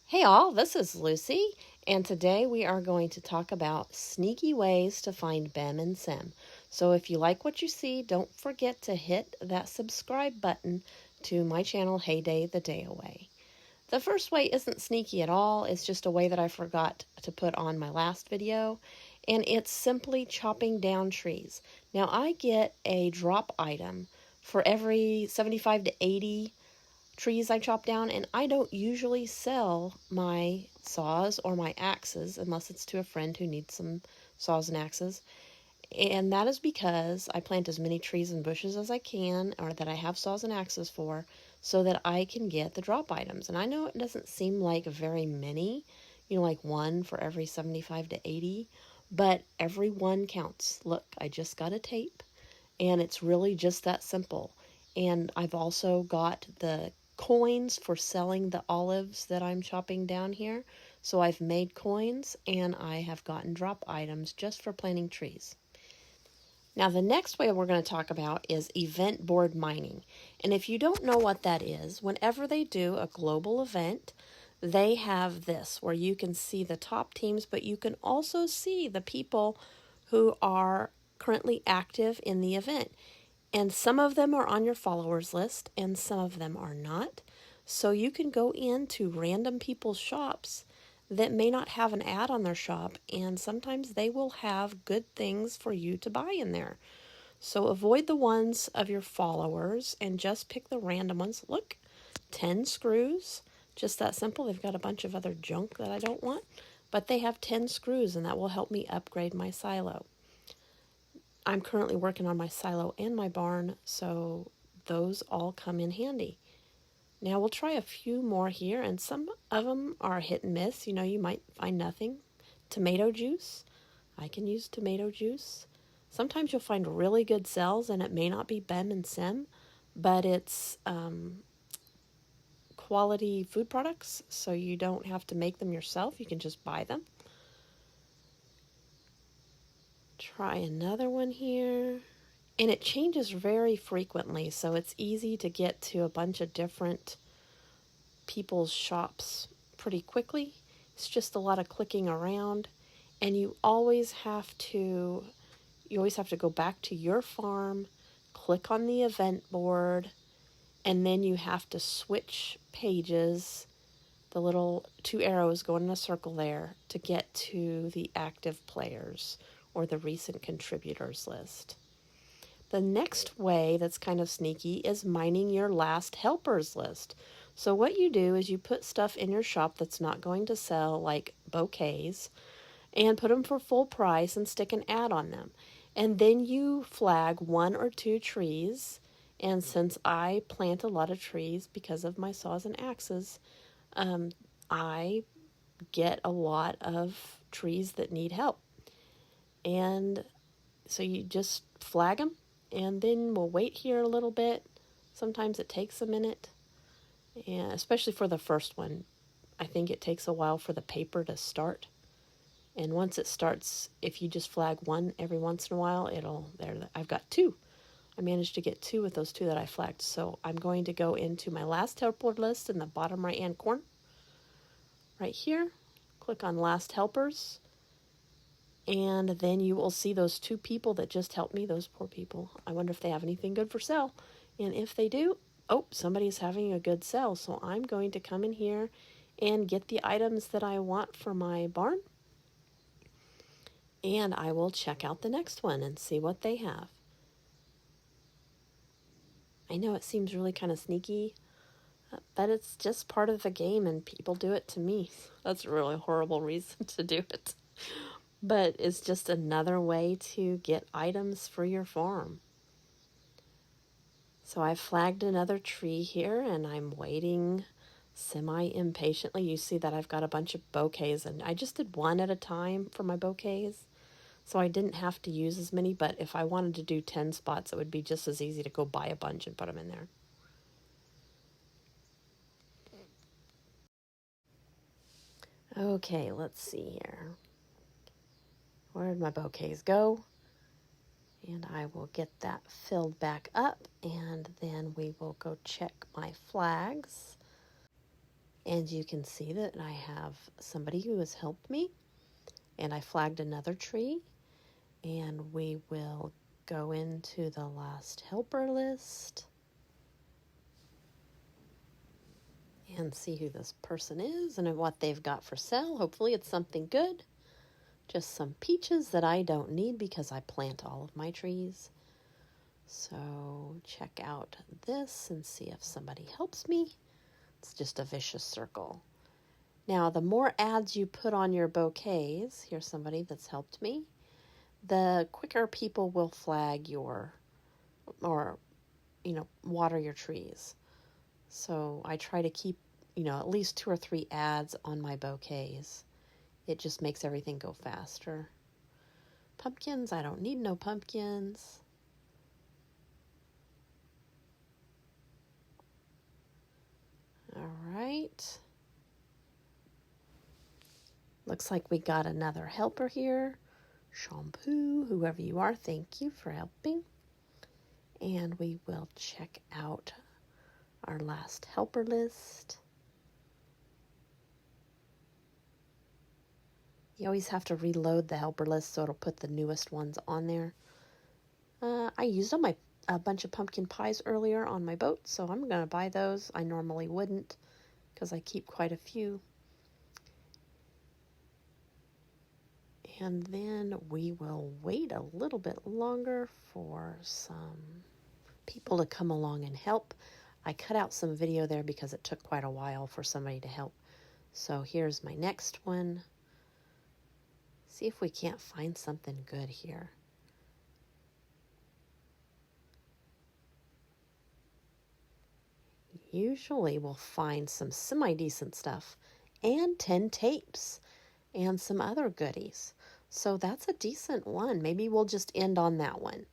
Hey all, this is Lucy, and today we are going to talk about sneaky ways to find BEM and SEM. So if you like what you see, don't forget to hit that subscribe button to my channel, HayDayTheDayAway. The first way isn't sneaky at all, it's just a way that I forgot to put on my last video, and it's simply chopping down trees. Now I get a drop item for every 75 to 80 trees I chop down, and I don't usually sell my saws or my axes unless it's to a friend who needs some saws and axes. And that is because I plant as many trees and bushes as I can, or that I have saws and axes for, so that I can get the drop items. And I know it doesn't seem like very many, like one for every 75 to 80, but every one counts. Look, I just got a tape, and it's really just that simple. And I've also got the coins for selling the olives that I'm chopping down here. So I've made coins, and I have gotten drop items just for planting trees. Now the next way we're going to talk about is event board mining. And if you don't know what that is, whenever they do a global event, they have this where you can see the top teams, but you can also see the people who are currently active in the event. And some of them are on your followers list and some of them are not. So you can go into random people's shops that may not have an ad on their shop, and sometimes they will have good things for you to buy in there. So avoid the ones of your followers and just pick the random ones. Look, 10 screws, just that simple. They've got a bunch of other junk that I don't want, but they have 10 screws, and that will help me upgrade my silo. I'm currently working on my silo and my barn, so those all come in handy. Now we'll try a few more here, and some of them are hit and miss. You might find nothing. Tomato juice. I can use tomato juice. Sometimes you'll find really good cells, and it may not be BEM and SEM, but it's quality food products, so you don't have to make them yourself. You can just buy them. Try another one here. And it changes very frequently, so it's easy to get to a bunch of different people's shops pretty quickly. It's just a lot of clicking around, and you always have to go back to your farm, click on the event board, and then you have to switch pages. The little two arrows go in a circle there to get to the active players or the recent contributors list. The next way that's kind of sneaky is mining your last helpers list. So what you do is you put stuff in your shop that's not going to sell, like bouquets, and put them for full price and stick an ad on them. And then you flag 1 or 2 trees. And since I plant a lot of trees because of my saws and axes, I get a lot of trees that need help. And so you just flag them, and then we'll wait here a little bit. Sometimes it takes a minute, and especially for the first one, I think it takes a while for the paper to start. And once it starts, if you just flag one every once in a while, I've got 2. I managed to get 2 with those 2 that I flagged. So I'm going to go into my last helper list in the bottom right hand corner, right here, click on last helpers. And then you will see those 2 people that just helped me, those poor people. I wonder if they have anything good for sale. And if they do, somebody's having a good sale. So I'm going to come in here and get the items that I want for my barn. And I will check out the next one and see what they have. I know it seems really kind of sneaky, but it's just part of the game, and people do it to me. That's a really horrible reason to do it. But it's just another way to get items for your farm. So I've flagged another tree here, and I'm waiting semi-impatiently. You see that I've got a bunch of bouquets, and I just did 1 at a time for my bouquets. So I didn't have to use as many, but if I wanted to do 10 spots, it would be just as easy to go buy a bunch and put them in there. Okay, let's see here. Where did my bouquets go? And I will get that filled back up, and then we will go check my flags. And you can see that I have somebody who has helped me, and I flagged another tree, and we will go into the last helper list and see who this person is and what they've got for sale. Hopefully it's something good. Just some peaches that I don't need because I plant all of my trees. So check out this and see if somebody helps me. It's just a vicious circle. Now, the more ads you put on your bouquets, here's somebody that's helped me, the quicker people will flag your, or, water your trees. So I try to keep, at least 2 or 3 ads on my bouquets. It just makes everything go faster. Pumpkins, I don't need no pumpkins. All right. Looks like we got another helper here. Shampoo, whoever you are, thank you for helping. And we will check out our last helper list. You always have to reload the helper list so it'll put the newest ones on there. I used a bunch of pumpkin pies earlier on my boat, so I'm going to buy those. I normally wouldn't because I keep quite a few. And then we will wait a little bit longer for some people to come along and help. I cut out some video there because it took quite a while for somebody to help. So here's my next one. See if we can't find something good here. Usually we'll find some semi-decent stuff and 10 tapes and some other goodies. So that's a decent one. Maybe we'll just end on that one.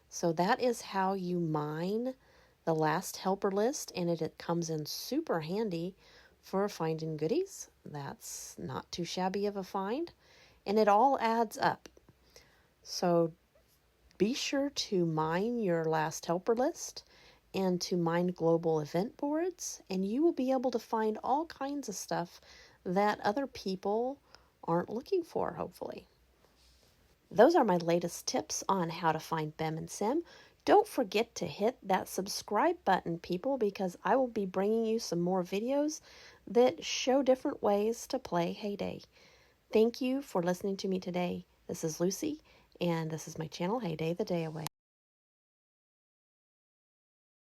So that is how you mine the last helper list, and it comes in super handy for finding goodies. That's not too shabby of a find, and it all adds up. So be sure to mine your last helper list and to mine global event boards, and you will be able to find all kinds of stuff that other people aren't looking for, hopefully. Those are my latest tips on how to find Bem and Sim. Don't forget to hit that subscribe button, people, because I will be bringing you some more videos that show different ways to play Hay Day. Thank you for listening to me today. This is Lucy, and this is my channel, HayDayTheDayAway.